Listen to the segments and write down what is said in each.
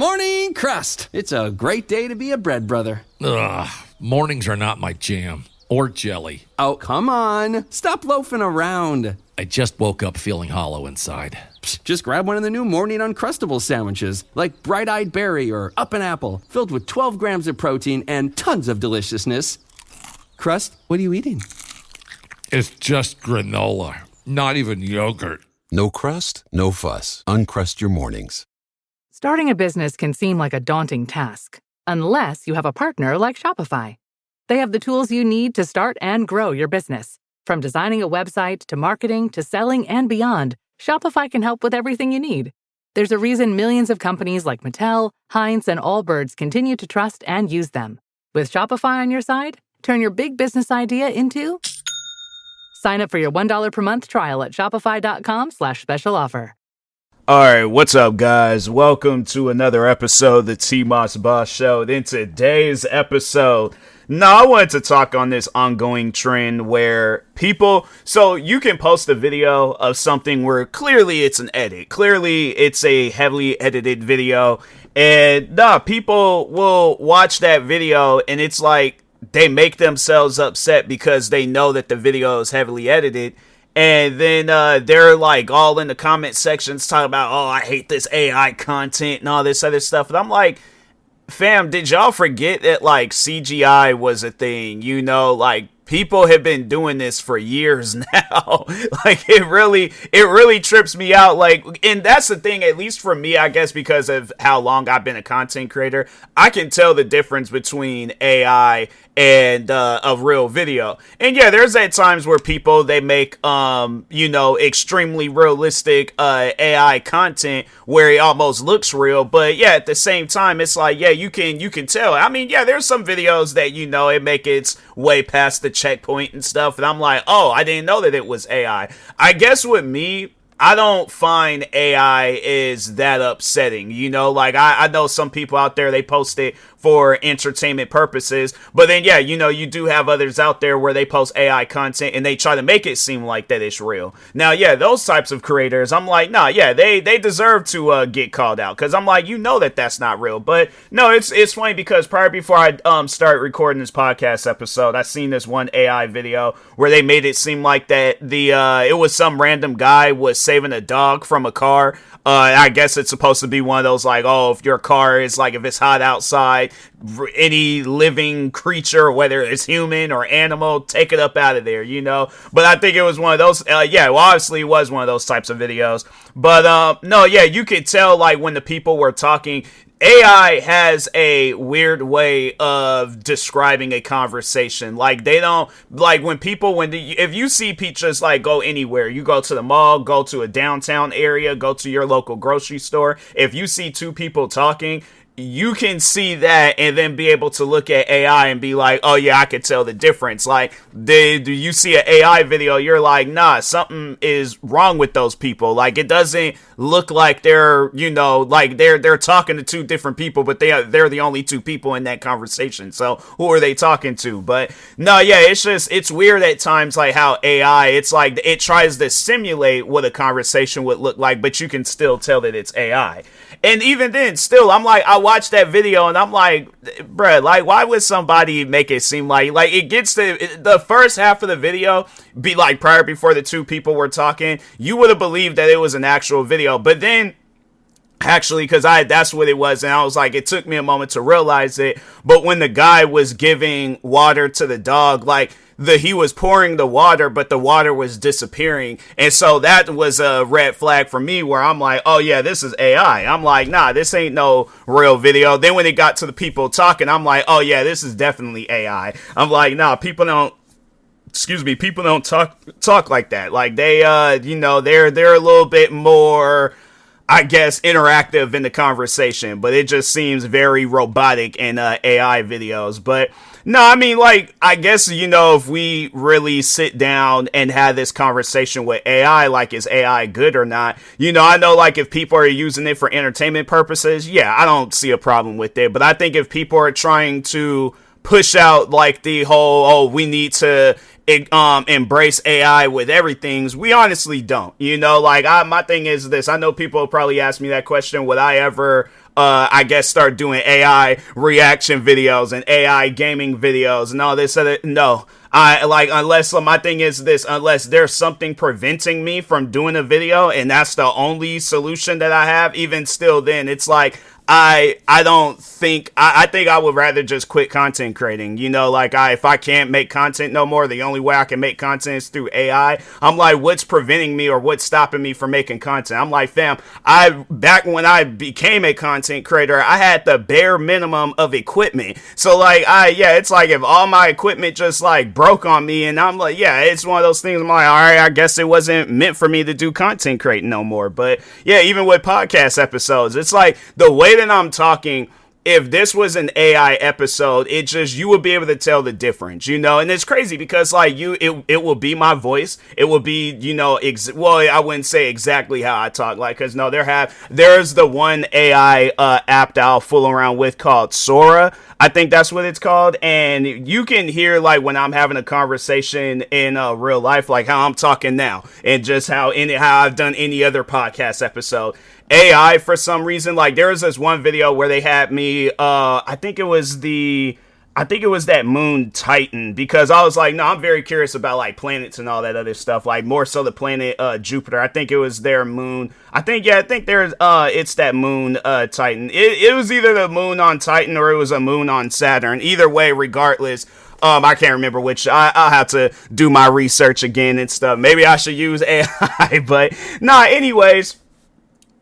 morning crust. It's a great day to be a bread brother. Ugh, mornings are not my jam. Or jelly. Oh, come on. Stop loafing around. I just woke up feeling hollow inside. Psst, just grab one of the new Morning Uncrustables sandwiches, like Bright-Eyed Berry or Up an Apple, filled with 12 grams of protein and tons of deliciousness. Crust, what are you eating? It's just granola, not even yogurt. No crust, no fuss. Uncrust your mornings. Starting a business can seem like a daunting task, unless you have a partner like Shopify. They have the tools you need to start and grow your business. From designing a website to marketing to selling and beyond, Shopify can help with everything you need. There's a reason millions of companies like Mattel, Heinz, and Allbirds continue to trust and use them. With Shopify on your side, turn your big business idea into... Sign up for your $1 per month trial at shopify.com/special offer. All right, what's up, guys? Welcome to another episode of the TMossBoss Show. In today's episode, I wanted to talk on this ongoing trend where people, so you can post a video of something where clearly it's an edit. Clearly it's a heavily edited video. And people will watch that video and it's like they make themselves upset because they know that the video is heavily edited. And then they're like all in the comment sections talking about, oh, I hate this AI content and all this other stuff. And I'm like, fam, did y'all forget that like CGI was a thing? You know, like people have been doing this for years now. Like it really trips me out. Like, and that's the thing, at least for me, I guess, because of how long I've been a content creator, I can tell the difference between AI and a real video. And yeah, there's at times where people, they make extremely realistic AI content where it almost looks real, but yeah, at the same time it's like, yeah, you can tell. I mean, yeah, there's some videos that it make its way past the checkpoint and stuff, and I'm like, oh, I didn't know that it was AI. I guess with me, I don't find AI is that upsetting, like I know some people out there, they post it for entertainment purposes, but then yeah, you do have others out there where they post AI content and they try to make it seem like that it's real. Now, yeah, those types of creators, I'm like, nah, yeah, they deserve to get called out, because I'm like, that's not real. But no, it's funny because before I start recording this podcast episode, I seen this one AI video where they made it seem like that it was some random guy was saving a dog from a car. I guess it's supposed to be one of those like, oh, if your car is like, if it's hot outside, any living creature, whether it's human or animal, take it up out of there, But I think it was one of those, obviously it was one of those types of videos. But no, yeah, you could tell like when the people were talking, AI has a weird way of describing a conversation. Like they don't, like if you see just like go anywhere, you go to the mall, go to a downtown area, go to your local grocery store. If you see two people talking, you can see that and then be able to look at AI and be like, oh yeah, I could tell the difference. Like, do you see an AI video, you're like, nah, something is wrong with those people. Like, it doesn't look like they're, like they're talking to two different people, but they're the only two people in that conversation. So who are they talking to? But no, yeah, it's weird at times, like how AI, it's like it tries to simulate what a conversation would look like, but you can still tell that it's AI. And even then, still, I'm like, I watched that video and I'm like, bruh, like, why would somebody make it seem like it gets to the first half of the video, be like before the two people were talking, you would have believed that it was an actual video. But then, actually, because that's what it was, and I was like, it took me a moment to realize it. But when the guy was giving water to the dog, like, he was pouring the water, but the water was disappearing. And so that was a red flag for me where I'm like, oh yeah, this is AI. I'm like, nah, this ain't no real video. Then when it got to the people talking, I'm like, oh yeah, this is definitely AI. I'm like, nah, people don't talk like that. Like they, they're a little bit more, I guess, interactive in the conversation, but it just seems very robotic in AI videos. But no, I mean, like, I guess, if we really sit down and have this conversation with AI, like, is AI good or not? I know, like, if people are using it for entertainment purposes, yeah, I don't see a problem with it. But I think if people are trying to push out, like, the whole, oh, we need to embrace AI with everything, we honestly don't. Like, my thing is this. I know people will probably ask me that question. Would I ever I guess start doing AI reaction videos and AI gaming videos and all this other. No, I like, unless my thing is this, unless there's something preventing me from doing a video and that's the only solution that I have, even still, then it's like, I don't think, I think I would rather just quit content creating, you know, like if I can't make content no more, the only way I can make content is through AI. I'm like, what's preventing me or what's stopping me from making content? I'm like, fam, back when I became a content creator, I had the bare minimum of equipment. So like, it's like if all my equipment just like broke on me and I'm like, yeah, it's one of those things. I'm like, all right, I guess it wasn't meant for me to do content creating no more. But yeah, even with podcast episodes, it's like the way that I'm talking, if this was an AI episode, you would be able to tell the difference, you know. And it's crazy because like it will be my voice, it will be, you know, I wouldn't say exactly how I talk, like, because no, there's the one AI app that I'll fool around with called Sora, I think that's what it's called, and you can hear like when I'm having a conversation in real life, like how I'm talking now, and just how I've done any other podcast episode. AI, for some reason, like there was this one video where they had me, I think it was that moon Titan, because I was like, no, I'm very curious about like planets and all that other stuff, like more so the planet Jupiter. I think it was their moon. I think there's it's that moon Titan. It was either the moon on Titan or it was a moon on Saturn. Either way, regardless, I can't remember which. I'll have to do my research again and stuff. Maybe I should use AI, but nah, anyways.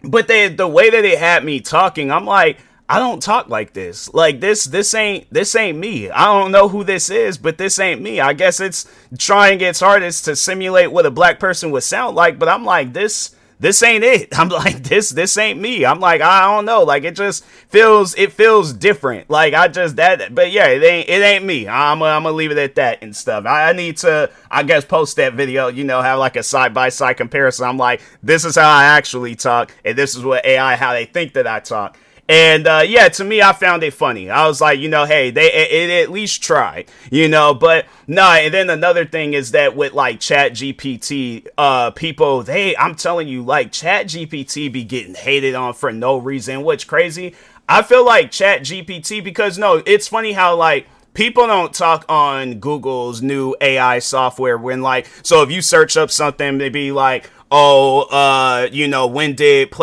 But the way that it had me talking, I'm like, I don't talk like this. Like this ain't me. I don't know who this is, but this ain't me. I guess it's trying its hardest to simulate what a black person would sound like, but I'm like, this ain't it. I'm like, this ain't me. I'm like, I don't know. Like it feels different. Like but yeah, it ain't me. I'm gonna leave it at that and stuff. I need to, I guess, post that video, you know, have like a side-by-side comparison. I'm like, this is how I actually talk, and this is what AI, how they think that I talk. And to me, I found it funny. I was like, you know, hey, it at least tried, you know. But no, and then another thing is that with like Chat GPT, people, I'm telling you, like Chat GPT be getting hated on for no reason. What's crazy, I feel like Chat GPT, because no, it's funny how like people don't talk on Google's new AI software when like, so if you search up something, they be like, you know, when did the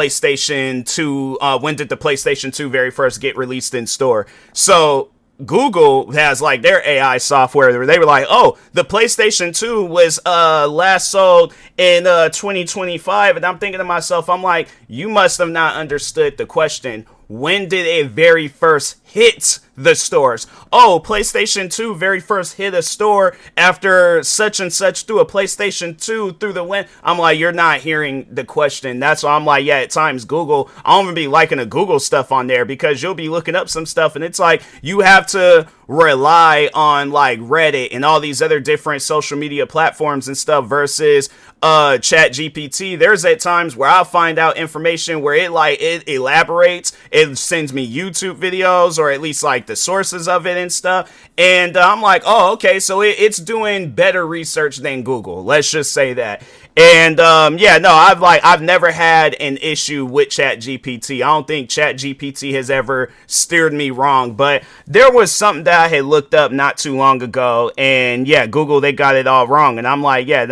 PlayStation 2 very first get released in store? So Google has like their AI software where they were like, oh, the PlayStation 2 was last sold in 2025. And I'm thinking to myself, I'm like, you must have not understood the question. When did it very first hit the stores? Oh, PlayStation 2 very first hit a store after such and such through a PlayStation 2 through the win. I'm like, you're not hearing the question. That's why I'm like, yeah, at times Google, I don't even be liking the Google stuff on there, because you'll be looking up some stuff and it's like you have to rely on like Reddit and all these other different social media platforms and stuff versus Chat GPT. There's at times where I'll find out information where it elaborates, it sends me YouTube videos or at least like the sources of it and stuff, and I'm like, oh, okay, so it's doing better research than Google, let's just say that. And I've never had an issue with Chat GPT. I don't think Chat GPT has ever steered me wrong, but there was something that I had looked up not too long ago, and yeah, Google, they got it all wrong. And I'm like, yeah,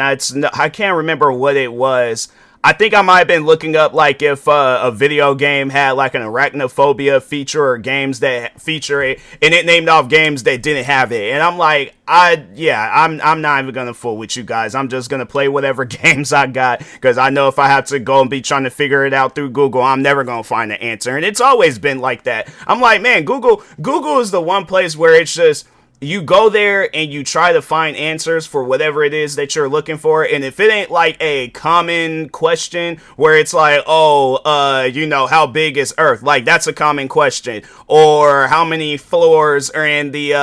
I can't remember what it was. I think I might have been looking up like if a video game had like an arachnophobia feature or games that feature it, and it named off games that didn't have it. And I'm like, I'm not even gonna fool with you guys. I'm just gonna play whatever games I got, because I know if I have to go and be trying to figure it out through Google, I'm never gonna find the answer. And it's always been like that. I'm like, man, Google is the one place where it's just, you go there and you try to find answers for whatever it is that you're looking for. And if it ain't like a common question where it's like, you know, how big is Earth? Like, that's a common question. Or how many floors are in the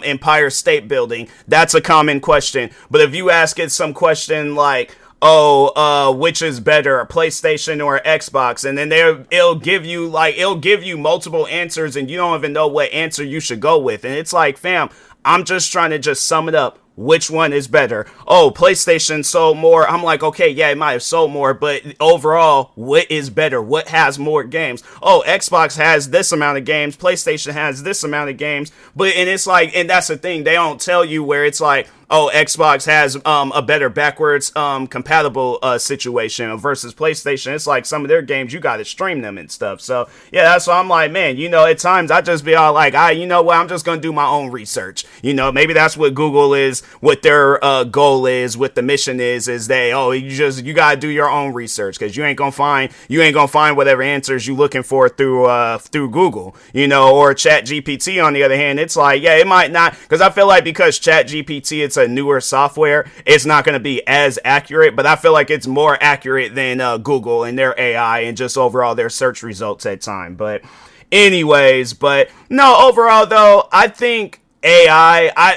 Empire State Building? That's a common question. But if you ask it some question like, which is better, a PlayStation or an Xbox? And then it'll give you multiple answers and you don't even know what answer you should go with. And it's like, fam, I'm just trying to just sum it up which one is better? Oh, PlayStation sold more. I'm like, okay, yeah, it might have sold more, but overall, what is better? What has more games? Oh, Xbox has this amount of games. PlayStation has this amount of games. And it's like, and that's the thing. They don't tell you where it's like, oh, Xbox has a better backwards compatible situation versus PlayStation. It's like some of their games, you got to stream them and stuff. So, yeah, that's why I'm like, man, at times I just be all like, you know what, I'm just going to do my own research. Maybe that's what Google is, what their goal is, what the mission is they, you got to do your own research because you ain't going to find whatever answers you looking for through Google, or Chat GPT on the other hand. It's like, yeah, it might not, because I feel like because Chat GPT, it's a newer software, it's not going to be as accurate, but I feel like it's more accurate than Google and their AI and just overall their search results at time. But no, overall though, I think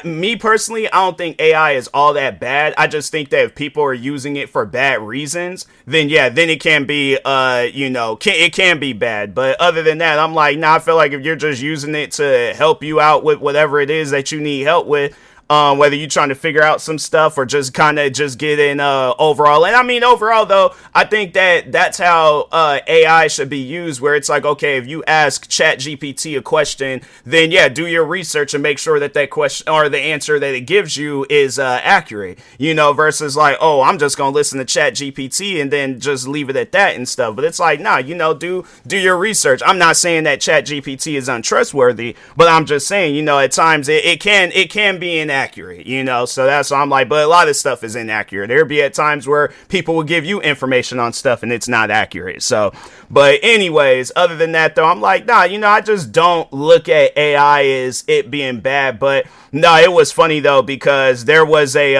me personally, I don't think AI is all that bad. I just think that if people are using it for bad reasons, then it can be, it can be bad. But other than that, I'm like, I feel like if you're just using it to help you out with whatever it is that you need help with, whether you're trying to figure out some stuff or just kind of just get in overall. And I mean, overall, though, I think that's how AI should be used, where it's like, okay, if you ask ChatGPT a question, then, yeah, do your research and make sure that question or the answer that it gives you is accurate, versus like, oh, I'm just going to listen to ChatGPT and then just leave it at that and stuff. But it's like, nah, do your research. I'm not saying that ChatGPT is untrustworthy, but I'm just saying, at times it can be inaccurate. So that's why I'm like, but a lot of stuff is inaccurate. There'll be at times where people will give you information on stuff and it's not accurate. So, but anyways, other than that though, I'm like, nah, I just don't look at AI as it being bad. But no, it was funny though, because there was a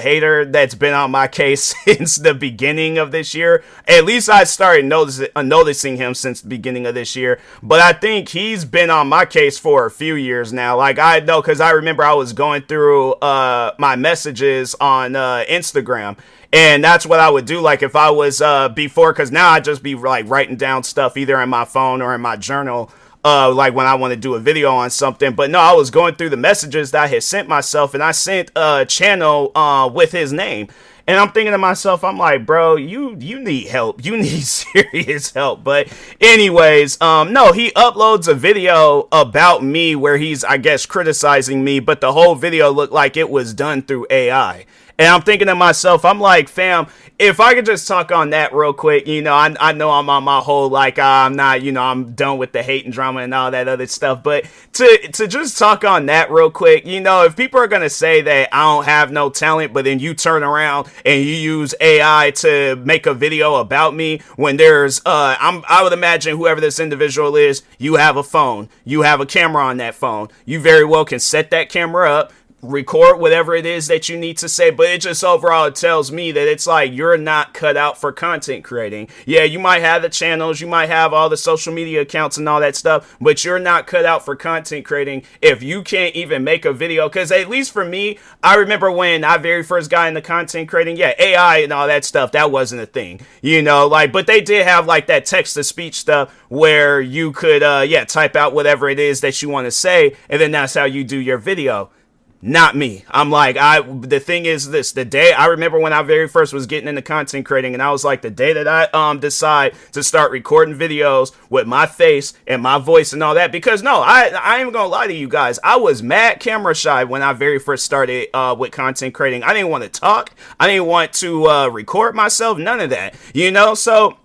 hater that's been on my case since the beginning of this year. At least I started noticing him since the beginning of this year, but I think he's been on my case for a few years now. Like I know, because I remember I was going through my messages on Instagram, and that's what I would do. Like if I was before, because now I just be like writing down stuff either in my phone or in my journal. Like when I want to do a video on something. But no, I was going through the messages that I had sent myself, and I sent a channel with his name. And I'm thinking to myself, I'm like, bro, you need help. You need serious help. But anyways, no, he uploads a video about me where he's, I guess, criticizing me. But the whole video looked like it was done through AI. And I'm thinking to myself, I'm like, fam, if I could just talk on that real quick, I know I'm on my whole, like, I'm not, I'm done with the hate and drama and all that other stuff. But to just talk on that real quick, if people are going to say that I don't have no talent, but then you turn around and you use AI to make a video about me when there's, I would imagine whoever this individual is, you have a phone, you have a camera on that phone. You very well can set that camera up, record whatever it is that you need to say, but it just overall tells me that it's like you're not cut out for content creating. Yeah, you might have the channels, you might have all the social media accounts and all that stuff, but you're not cut out for content creating if you can't even make a video. Because at least for me, I remember when I very first got into content creating, yeah, AI and all that stuff, that wasn't a thing, but they did have like that text to speech stuff where you could type out whatever it is that you want to say, and then that's how you do your video. Not me. I'm like, the thing is this, the day I remember when I very first was getting into content creating, and I was like, the day that I decide to start recording videos with my face and my voice and all that, because no, I ain't gonna lie to you guys. I was mad camera shy when I very first started with content creating. I didn't want to talk. I didn't want to record myself. None of that, so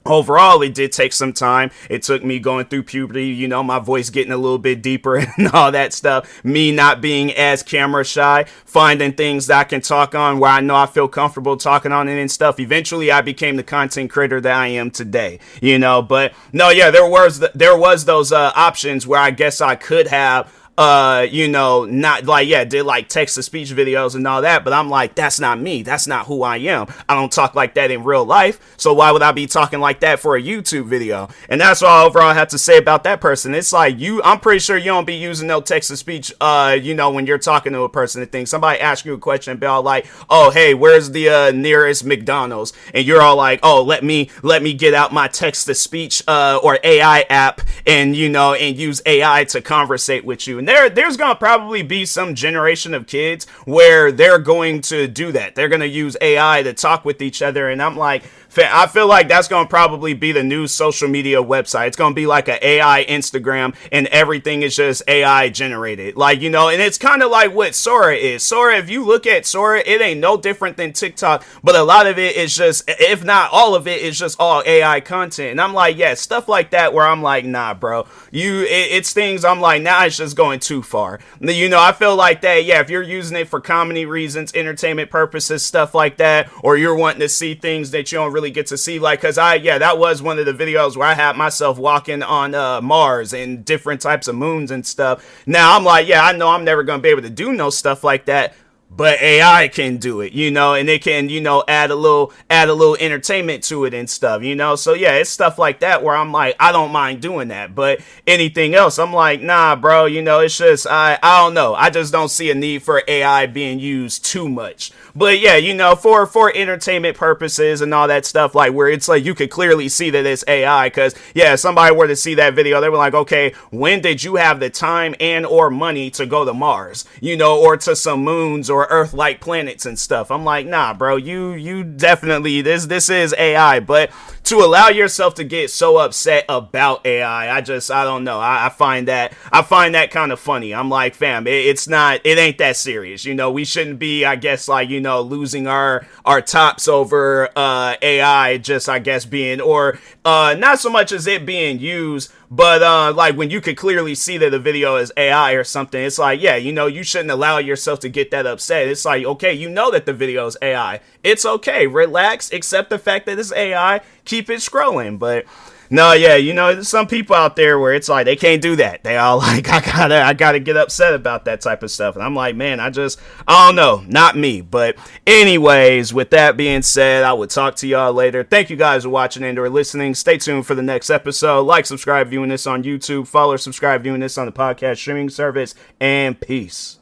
overall, it did take some time. It took me going through puberty, my voice getting a little bit deeper and all that stuff. Me not being as camera shy, finding things that I can talk on where I know I feel comfortable talking on it and stuff. Eventually, I became the content creator that I am today, But no, yeah, there was those options where I guess I could have not like, yeah, did like text to speech videos and all that, but I'm like, that's not me. That's not who I am. I don't talk like that in real life. So why would I be talking like that for a YouTube video? And that's all overall I have to say about that person. It's like I'm pretty sure you don't be using no text to speech, when you're talking to a person and things. Somebody asks you a question and be all like, oh, hey, where's the nearest McDonald's? And you're all like, oh, let me get out my text to speech or AI app and, and use AI to conversate with you. there's gonna probably be some generation of kids where they're going to do that. They're gonna use AI to talk with each other, and I'm like, I feel like that's going to probably be the new social media website. It's going to be like an AI Instagram, and everything is just AI generated. Like, you know, and it's kind of like what Sora is. Sora, if you look at Sora, it ain't no different than TikTok, but a lot of it is just, if not all of it, is just all AI content. And I'm like, yeah, stuff like that where I'm like, nah, bro, it's things I'm like, nah, it's just going too far. You know, I feel like that, yeah, if you're using it for comedy reasons, entertainment purposes, stuff like that, or you're wanting to see things that you don't really get to see, like, cause that was one of the videos where I had myself walking on Mars and different types of moons and stuff. Now I'm like, yeah, I know I'm never gonna be able to do no stuff like that, but AI can do it, you know, and it can, you know, add a little entertainment to it and stuff, you know. So yeah, it's stuff like that where I'm like, I don't mind doing that. But anything else, I'm like, nah, bro, you know, it's just, I don't know. I just don't see a need for AI being used too much. But yeah, you know, for entertainment purposes and all that stuff, like where it's like you could clearly see that it's AI, because yeah, if somebody were to see that video, they were like, okay, when did you have the time and or money to go to Mars, you know, or to some moons or Earth-like planets and stuff? I'm like, nah, bro, you definitely, this is AI. But to allow yourself to get so upset about AI, I don't know. I find that kind of funny. I'm like, fam, it ain't that serious. You know, we shouldn't be, I guess, like, you know, losing our tops over AI just, I guess, being, or not so much as it being used, but like when you could clearly see that the video is AI or something, it's like, yeah, you know, you shouldn't allow yourself to get that upset. It's like, okay, you know that the video is AI. It's okay. Relax. Accept the fact that it's AI. Keep it scrolling. But no, yeah, you know, there's some people out there where it's like they can't do that. They all like, I gotta get upset about that type of stuff. And I'm like, man, I don't know, not me. But anyways, with that being said, I will talk to y'all later. Thank you guys for watching and or listening. Stay tuned for the next episode. Like, subscribe, viewing this on YouTube. Follow or subscribe, viewing this on the podcast streaming service. And peace.